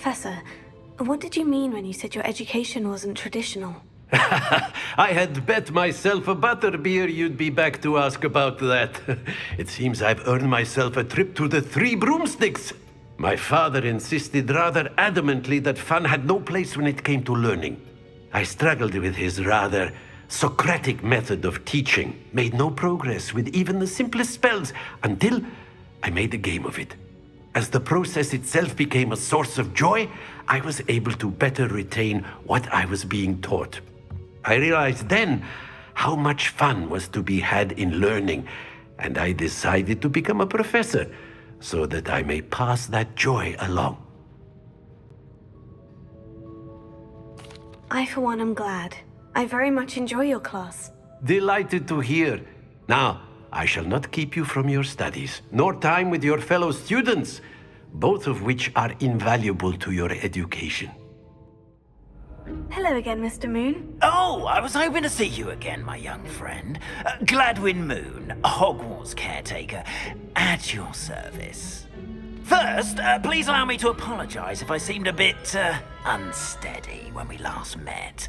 Professor, what did you mean when you said your education wasn't traditional? I had bet myself a butterbeer you'd be back to ask about that. It seems I've earned myself a trip to the Three Broomsticks. My father insisted rather adamantly that fun had no place when it came to learning. I struggled with his rather Socratic method of teaching, made no progress with even the simplest spells until I made a game of it. As the process itself became a source of joy, I was able to better retain what I was being taught. I realized then how much fun was to be had in learning, and I decided to become a professor so that I may pass that joy along. I, for one, am glad. I very much enjoy your class. Delighted to hear. Now, I shall not keep you from your studies, nor time with your fellow students, both of which are invaluable to your education. Hello again, Mr. Moon. Oh, I was hoping to see you again, my young friend. Gladwin Moon, Hogwarts caretaker, at your service. First, please allow me to apologize if I seemed a bit, unsteady when we last met.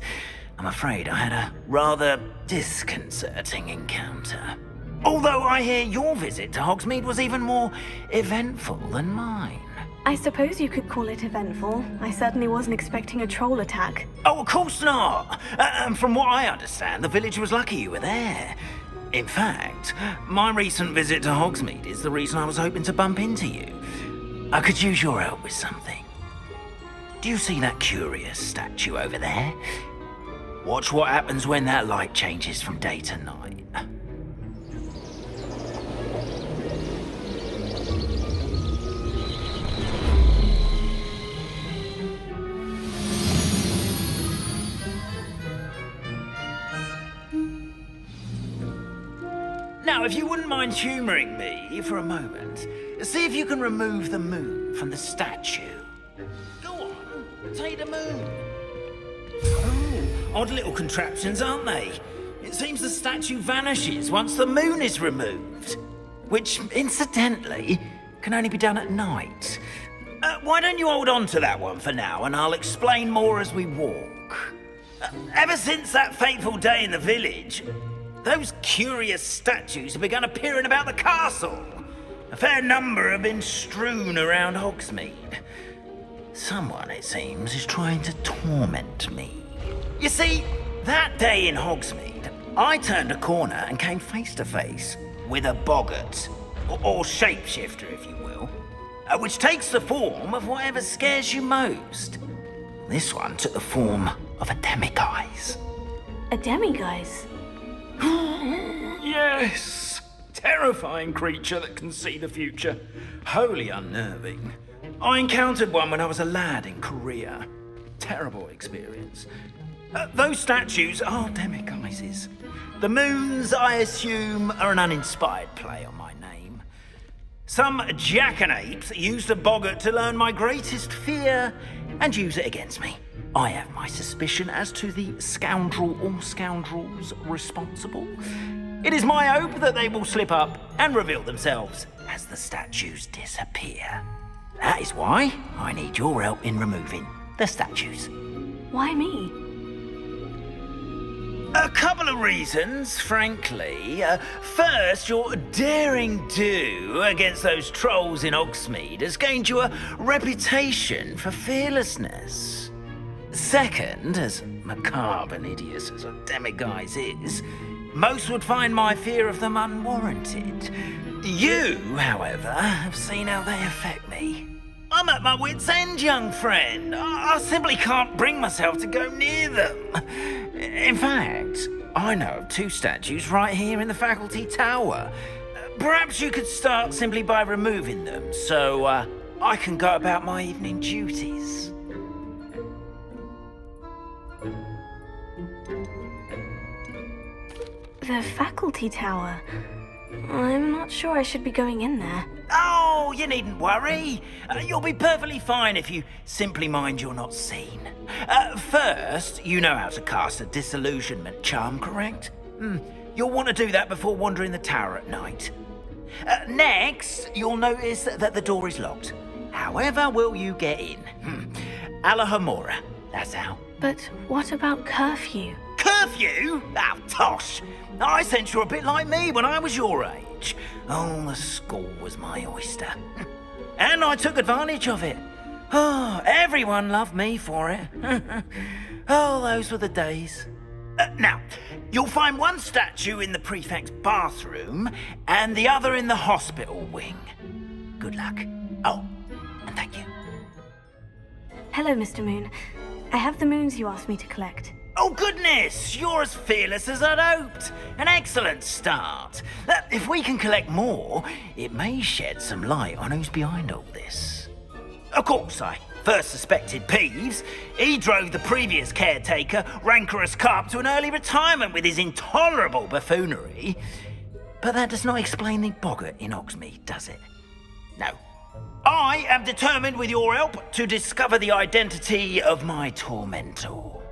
I'm afraid I had a rather disconcerting encounter. Although I hear your visit to Hogsmeade was even more eventful than mine. I suppose you could call it eventful. I certainly wasn't expecting a troll attack. Oh, of course not. And from what I understand, the village was lucky you were there. In fact, my recent visit to Hogsmeade is the reason I was hoping to bump into you. I could use your help with something. Do you see that curious statue over there? Watch what happens when that light changes from day to night. Now, if you wouldn't mind humoring me for a moment, see if you can remove the moon from the statue. Go on, take the moon. Oh, odd little contraptions, aren't they? It seems the statue vanishes once the moon is removed. Which, incidentally, can only be done at night. Why don't you hold on to that one for now, and I'll explain more as we walk. Ever since that fateful day in the village, those curious statues have begun appearing about the castle. A fair number have been strewn around Hogsmeade. Someone, it seems, is trying to torment me. You see, that day in Hogsmeade, I turned a corner and came face to face with a boggart, or shapeshifter, if you will, which takes the form of whatever scares you most. This one took the form of a demiguise. A demiguise? Yes! Terrifying creature that can see the future. Wholly unnerving. I encountered one when I was a lad in Korea. Terrible experience. Those statues are demiguises. The moons, I assume, are an uninspired play on my name. Some jackanapes used a boggart to learn my greatest fear and use it against me. I have my suspicion as to the scoundrel or scoundrels responsible. It is my hope that they will slip up and reveal themselves as the statues disappear. That is why I need your help in removing the statues. Why me? A couple of reasons, frankly. First, your daring do against those trolls in Hogsmeade has gained you a reputation for fearlessness. Second, as macabre and hideous as a demiguise is, most would find my fear of them unwarranted. You, however, have seen how they affect me. I'm at my wit's end, young friend. I simply can't bring myself to go near them. In fact, I know of two statues right here in the faculty tower. Perhaps you could start simply by removing them, so I can go about my evening duties. The faculty tower. I'm not sure I should be going in there. Oh, you needn't worry. You'll be perfectly fine if you simply mind you're not seen. First, you know how to cast a disillusionment charm, correct? You'll want to do that before wandering the tower at night. Next, you'll notice that the door is locked. However will you get in? Alohomora. That's how. But what about curfew? Curfew? Oh, tosh. I sense you're a bit like me when I was your age. Oh, the school was my oyster. And I took advantage of it. Oh, everyone loved me for it. Oh, those were the days. Now, you'll find one statue in the prefect's bathroom and the other in the hospital wing. Good luck. Oh, and thank you. Hello, Mr. Moon. I have the moons you asked me to collect. Oh, goodness! You're as fearless as I'd hoped. An excellent start. If we can collect more, it may shed some light on who's behind all this. Of course, I first suspected Peeves. He drove the previous caretaker, Rancorous Carp, to an early retirement with his intolerable buffoonery. But that does not explain the boggart in Hogsmeade, does it? No. I am determined, with your help, to discover the identity of my tormentor.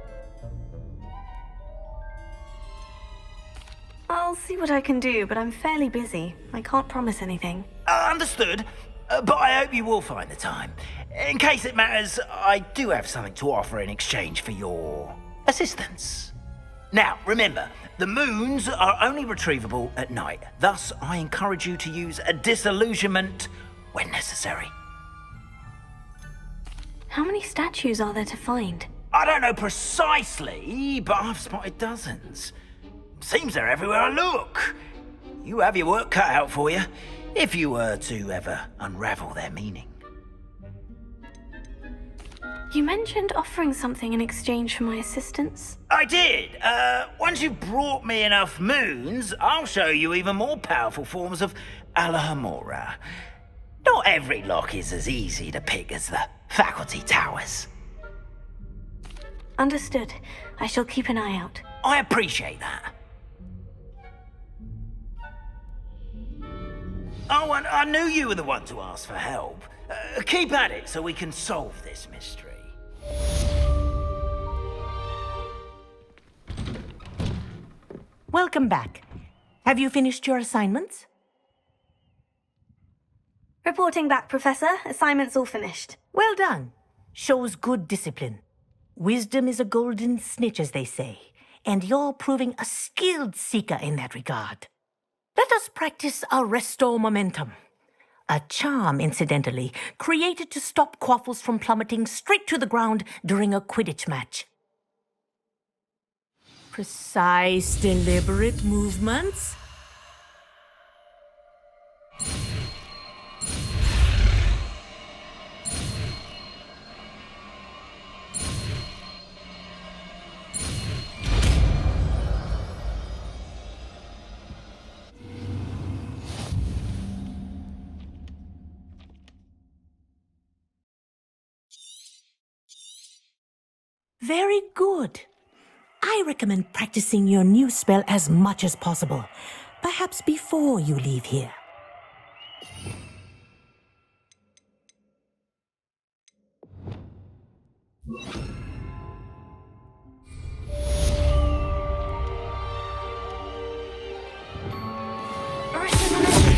I'll see what I can do, but I'm fairly busy. I can't promise anything. Understood. But I hope you will find the time. In case it matters, I do have something to offer in exchange for your assistance. Now, remember, the moons are only retrievable at night. Thus, I encourage you to use a disillusionment when necessary. How many statues are there to find? I don't know precisely, but I've spotted dozens. Seems they're everywhere I look. You have your work cut out for you, if you were to ever unravel their meaning. You mentioned offering something in exchange for my assistance. I did. Once you've brought me enough moons, I'll show you even more powerful forms of Alohomora. Not every lock is as easy to pick as the faculty towers. Understood. I shall keep an eye out. I appreciate that. Oh, and I knew you were the one to ask for help. Keep at it so we can solve this mystery. Welcome back. Have you finished your assignments? Reporting back, Professor. Assignment's all finished. Well done. Shows good discipline. Wisdom is a golden snitch, as they say, and you're proving a skilled seeker in that regard. Let us practice our restore momentum. A charm, incidentally, created to stop Quaffles from plummeting straight to the ground during a Quidditch match. Precise, deliberate movements. Very good. I recommend practicing your new spell as much as possible, perhaps before you leave here.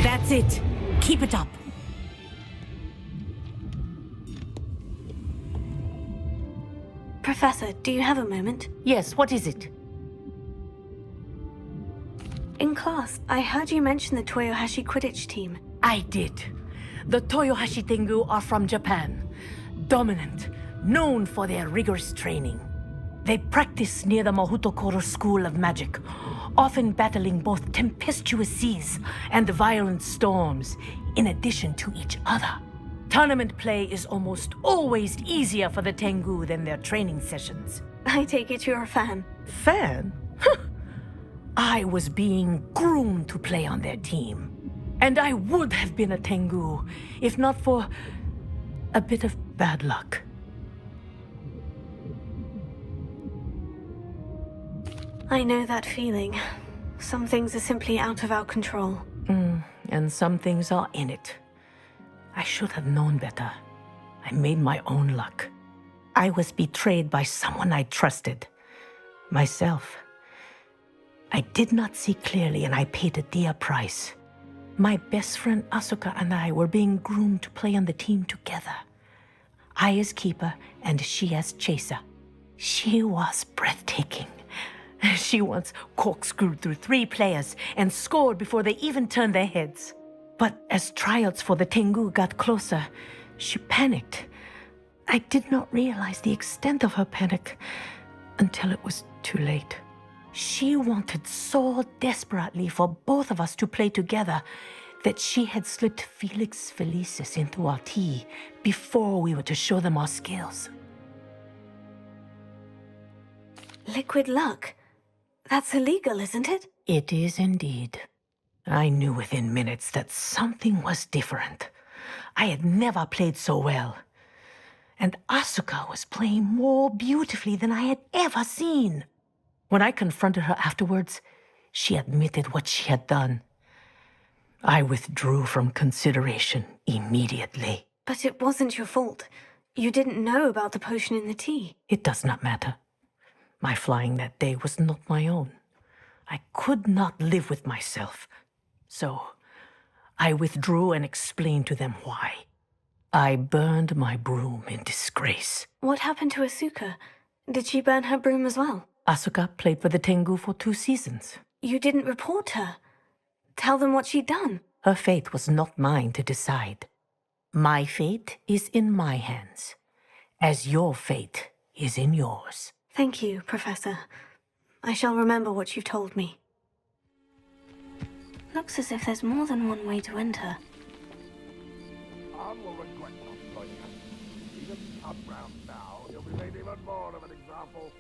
That's it. Keep it up. Professor, do you have a moment? Yes, what is it? In class, I heard you mention the Toyohashi Quidditch team. I did. The Toyohashi Tengu are from Japan. Dominant, known for their rigorous training. They practice near the Mahutokoro School of Magic, often battling both tempestuous seas and violent storms, in addition to each other. Tournament play is almost always easier for the Tengu than their training sessions. I take it you're a fan. Fan? I was being groomed to play on their team. And I would have been a Tengu, if not for a bit of bad luck. I know that feeling. Some things are simply out of our control. And some things are in it. I should have known better. I made my own luck. I was betrayed by someone I trusted. Myself. I did not see clearly and I paid a dear price. My best friend Asuka and I were being groomed to play on the team together. I as keeper and she as chaser. She was breathtaking. She once corkscrewed through 3 players and scored before they even turned their heads. But as tryouts for the Tengu got closer, she panicked. I did not realize the extent of her panic until it was too late. She wanted so desperately for both of us to play together that she had slipped Felix Felicis into our tea before we were to show them our skills. Liquid luck? That's illegal, isn't it? It is indeed. I knew within minutes that something was different. I had never played so well. And Asuka was playing more beautifully than I had ever seen. When I confronted her afterwards, she admitted what she had done. I withdrew from consideration immediately. But it wasn't your fault. You didn't know about the potion in the tea. It does not matter. My flying that day was not my own. I could not live with myself. So, I withdrew and explained to them why. I burned my broom in disgrace. What happened to Asuka? Did she burn her broom as well? Asuka played for the Tengu for 2 seasons. You didn't report her. Tell them what she'd done. Her fate was not mine to decide. My fate is in my hands, as your fate is in yours. Thank you, Professor. I shall remember what you've told me. Looks as if there's more than one way to enter. I will regret not joining us. Even up round now, he'll be made even more of an example.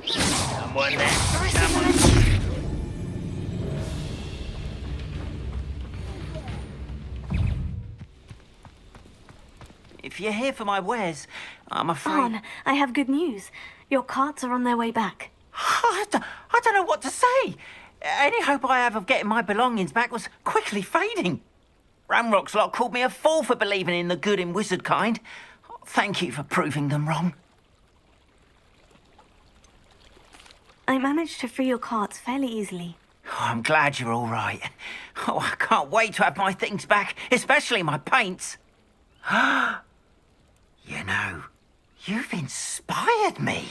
Someone there. Someone. If you're here for my wares, I'm afraid... Arn, I have good news. Your carts are on their way back. I don't know what to say. Any hope I have of getting my belongings back was quickly fading. Ranrock's lot called me a fool for believing in the good in wizard kind. Thank you for proving them wrong. I managed to free your carts fairly easily. Oh, I'm glad you're all right. Oh, I can't wait to have my things back, especially my paints. You know, you've inspired me.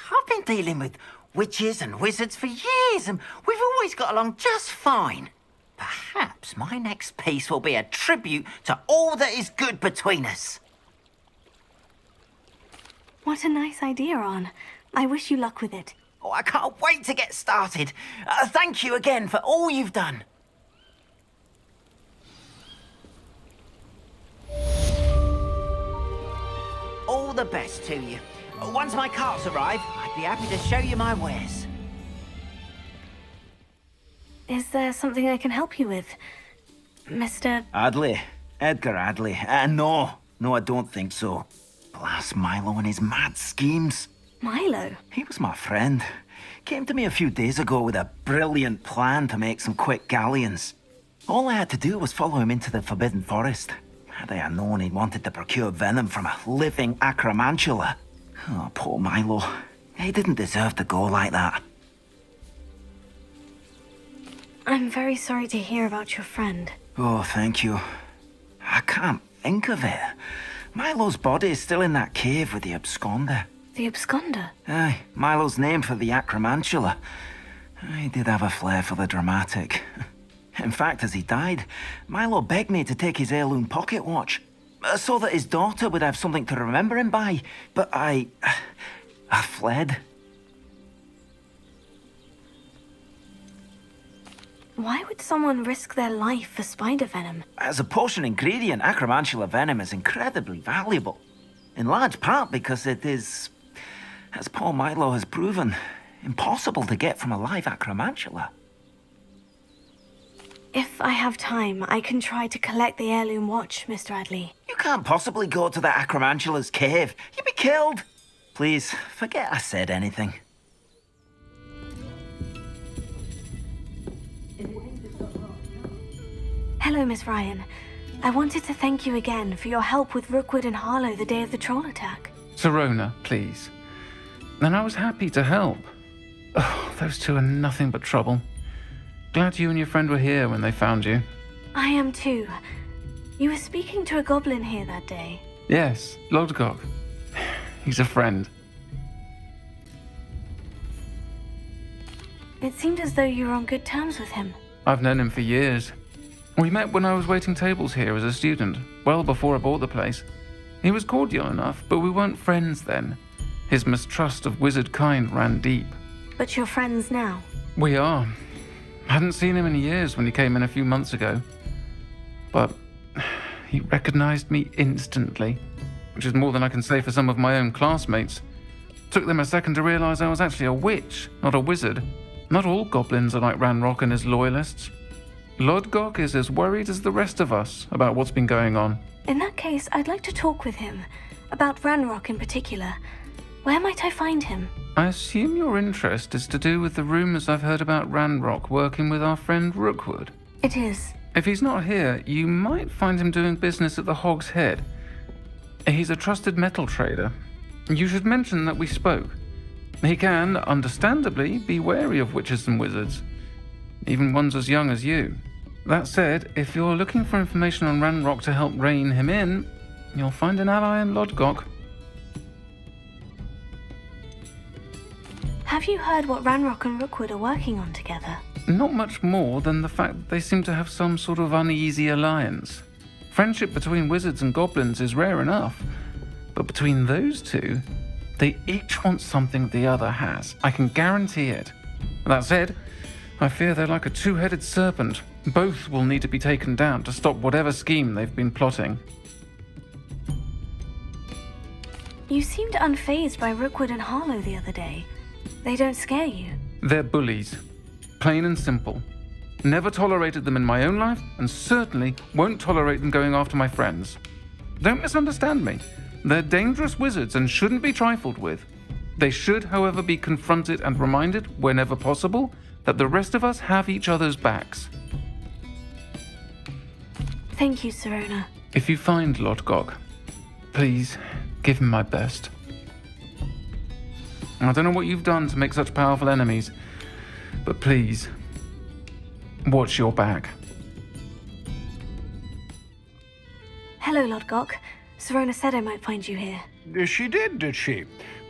I've been dealing with witches and wizards for years, and we've always got along just fine. Perhaps my next piece will be a tribute to all that is good between us. What a nice idea, Arn. I wish you luck with it. Oh, I can't wait to get started. Thank you again for all you've done. All the best to you. Once my carts arrive, I'd be happy to show you my wares. Is there something I can help you with, Mr. Adley. Edgar Adley. No, I don't think so. Blast Milo and his mad schemes. Milo? He was my friend. Came to me a few days ago with a brilliant plan to make some quick galleons. All I had to do was follow him into the Forbidden Forest. Had I known he wanted to procure venom from a living acromantula. Oh, poor Milo. He didn't deserve to go like that. I'm very sorry to hear about your friend. Oh, thank you. I can't think of it. Milo's body is still in that cave with the absconder. The absconder? Aye, Milo's name for the acromantula. He did have a flair for the dramatic. In fact, as he died, Milo begged me to take his heirloom pocket watch, so that his daughter would have something to remember him by. But I fled. Why would someone risk their life for spider venom? As a potion ingredient, acromantula venom is incredibly valuable. In large part because it is, as poor Milo has proven, impossible to get from a live acromantula. If I have time, I can try to collect the heirloom watch, Mr. Adley. You can't possibly go to the acromantula's cave. You'd be killed. Please, forget I said anything. Hello, Miss Ryan. I wanted to thank you again for your help with Rookwood and Harlow the day of the troll attack. Serona, please. And I was happy to help. Oh, those two are nothing but trouble. Glad you and your friend were here when they found you. I am too. You were speaking to a goblin here that day. Yes, Lodgok. He's a friend. It seemed as though you were on good terms with him. I've known him for years. We met when I was waiting tables here as a student, well before I bought the place. He was cordial enough, but we weren't friends then. His mistrust of wizard kind ran deep. But you're friends now. We are. Hadn't seen him in years when he came in a few months ago. But he recognized me instantly, which is more than I can say for some of my own classmates. Took them a second to realize I was actually a witch, not a wizard. Not all goblins are like Ranrok and his loyalists. Lodgok is as worried as the rest of us about what's been going on. In that case, I'd like to talk with him. About Ranrok in particular. Where might I find him? I assume your interest is to do with the rumors I've heard about Ranrok working with our friend Rookwood. It is. If he's not here, you might find him doing business at the Hog's Head. He's a trusted metal trader. You should mention that we spoke. He can, understandably, be wary of witches and wizards, even ones as young as you. That said, if you're looking for information on Ranrok to help rein him in, you'll find an ally in Lodgok. Have you heard what Ranrok and Rookwood are working on together? Not much more than the fact that they seem to have some sort of uneasy alliance. Friendship between wizards and goblins is rare enough, but between those two, they each want something the other has. I can guarantee it. That said, I fear they're like a two-headed serpent. Both will need to be taken down to stop whatever scheme they've been plotting. You seemed unfazed by Rookwood and Harlow the other day. They don't scare you. They're bullies. Plain and simple. Never tolerated them in my own life, and certainly won't tolerate them going after my friends. Don't misunderstand me. They're dangerous wizards and shouldn't be trifled with. They should, however, be confronted and reminded, whenever possible, that the rest of us have each other's backs. Thank you, Sirona. If you find Lodgok, please give him my best. I don't know what you've done to make such powerful enemies, but please, watch your back. Hello, Lodgok. Sirona said I might find you here. She did she?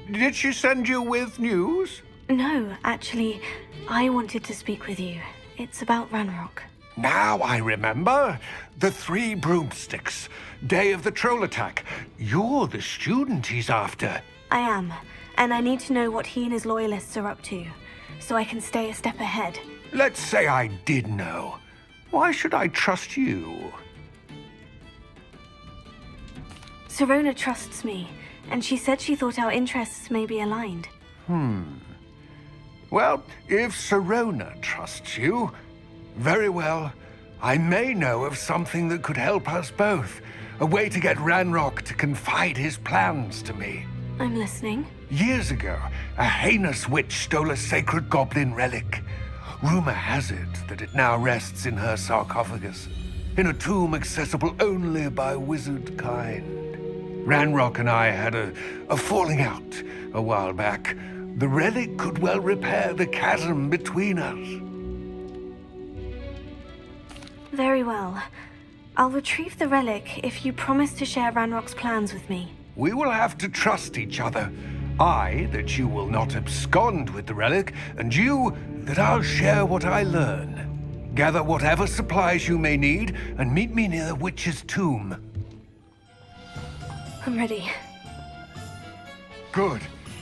Did she send you with news? No, actually, I wanted to speak with you. It's about Ranrok. Now I remember. The 3 broomsticks. Day of the troll attack. You're the student he's after. I am, and I need to know what he and his loyalists are up to, so I can stay a step ahead. Let's say I did know. Why should I trust you? Sirona trusts me, and she said she thought our interests may be aligned. Well, if Sirona trusts you, very well. I may know of something that could help us both. A way to get Ranrok to confide his plans to me. I'm listening. Years ago, a heinous witch stole a sacred goblin relic. Rumor has it that it now rests in her sarcophagus, in a tomb accessible only by wizard kind. Ranrok and I had a falling out a while back. The relic could well repair the chasm between us. Very well. I'll retrieve the relic if you promise to share Ranrock's plans with me. We will have to trust each other. I, that you will not abscond with the relic, and you, that I'll share what I learn. Gather whatever supplies you may need, and meet me near the witch's tomb. I'm ready. Good.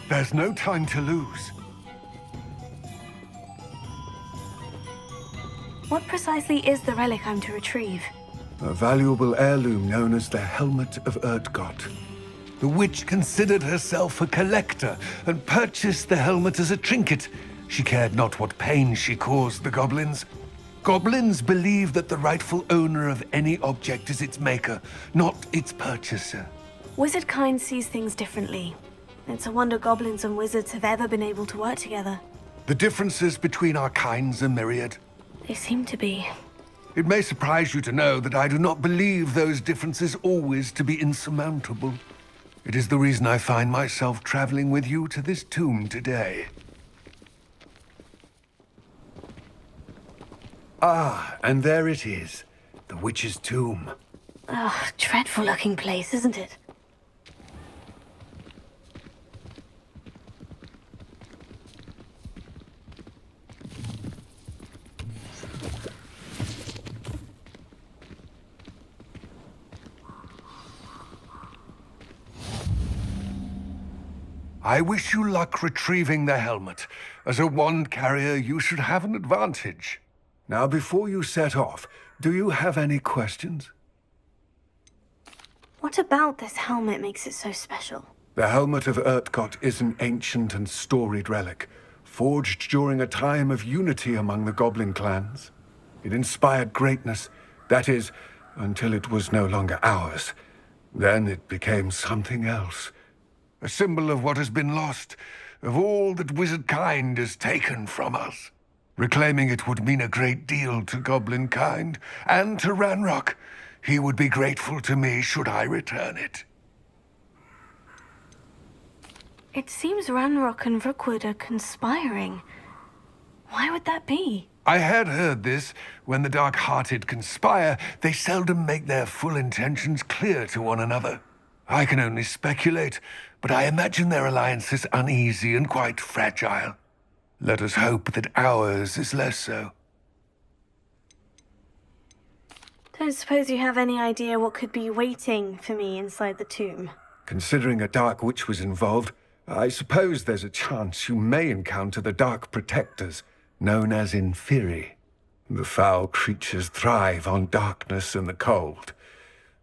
There's no time to lose. What precisely is the relic I'm to retrieve? A valuable heirloom known as the Helmet of Urtkot. The witch considered herself a collector and purchased the helmet as a trinket. She cared not what pain she caused the goblins. Goblins believe that the rightful owner of any object is its maker, not its purchaser. Wizard kind sees things differently. It's a wonder goblins and wizards have ever been able to work together. The differences between our kinds are myriad. They seem to be. It may surprise you to know that I do not believe those differences always to be insurmountable. It is the reason I find myself traveling with you to this tomb today. Ah, and there it is. The witch's tomb. Ugh, dreadful looking place, isn't it? I wish you luck retrieving the helmet. As a wand carrier, you should have an advantage. Now, before you set off, do you have any questions? What about this helmet makes it so special? The helmet of Urtkot is an ancient and storied relic, forged during a time of unity among the goblin clans. It inspired greatness, that is, until it was no longer ours. Then it became something else. A symbol of what has been lost, of all that wizard kind has taken from us. Reclaiming it would mean a great deal to goblin kind, and to Ranrok. He would be grateful to me should I return it. It seems Ranrok and Rookwood are conspiring. Why would that be? I had heard this. When the dark-hearted conspire, they seldom make their full intentions clear to one another. I can only speculate, but I imagine their alliance is uneasy and quite fragile. Let us hope that ours is less so. Don't suppose you have any idea what could be waiting for me inside the tomb? Considering a dark witch was involved, I suppose there's a chance you may encounter the Dark Protectors, known as Inferi. The foul creatures thrive on darkness and the cold.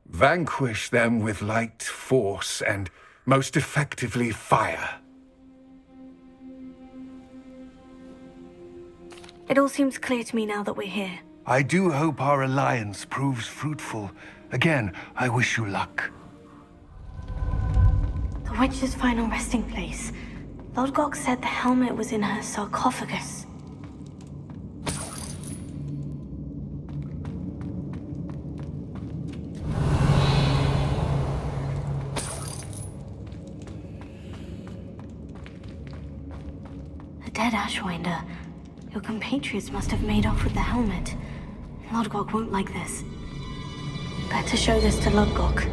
Vanquish them with light, force, and, most effectively, fire. It all seems clear to me now that we're here. I do hope our alliance proves fruitful. Again, I wish you luck. The witch's final resting place. Lodgok said the helmet was in her sarcophagus. A dead Ashwinder. Your compatriots must have made off with the helmet. Lodgok won't like this. Better show this to Lodgok.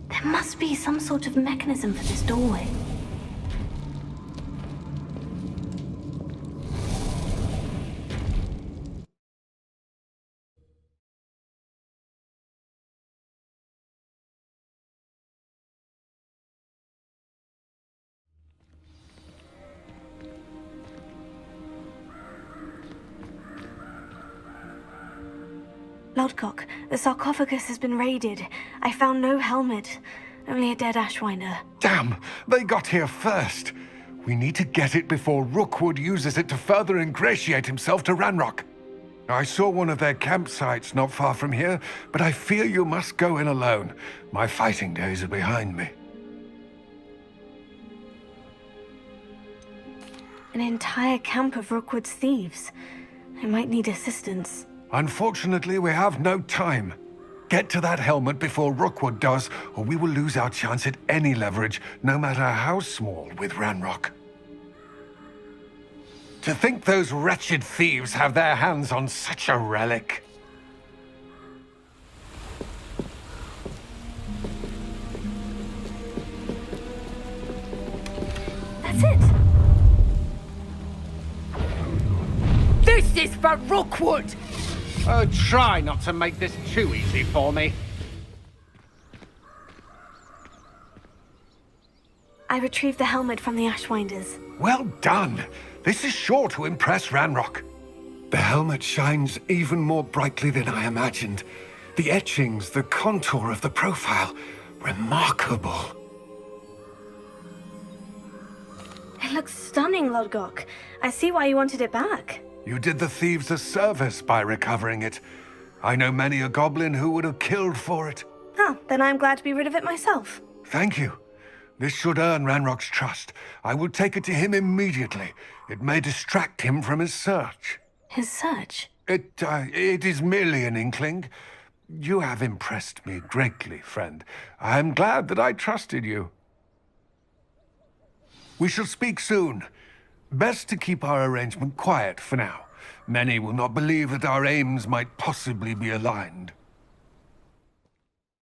There must be some sort of mechanism for this doorway. Lodgok, the sarcophagus has been raided. I found no helmet, only a dead Ashwinder. Damn! They got here first! We need to get it before Rookwood uses it to further ingratiate himself to Ranrok. I saw one of their campsites not far from here, but I fear you must go in alone. My fighting days are behind me. An entire camp of Rookwood's thieves. I might need assistance. Unfortunately, we have no time. Get to that helmet before Rookwood does, or we will lose our chance at any leverage, no matter how small, with Ranrok. To think those wretched thieves have their hands on such a relic. That's it! This is for Rookwood! Oh, try not to make this too easy for me. I retrieved the helmet from the Ashwinders. Well done! This is sure to impress Ranrok. The helmet shines even more brightly than I imagined. The etchings, the contour of the profile, remarkable. It looks stunning, Lodgok. I see why you wanted it back. You did the thieves a service by recovering it. I know many a goblin who would have killed for it. Ah, then I'm glad to be rid of it myself. Thank you. This should earn Ranrock's trust. I will take it to him immediately. It may distract him from his search. His search? It is merely an inkling. You have impressed me greatly, friend. I am glad that I trusted you. We shall speak soon. Best to keep our arrangement quiet for now. Many will not believe that our aims might possibly be aligned.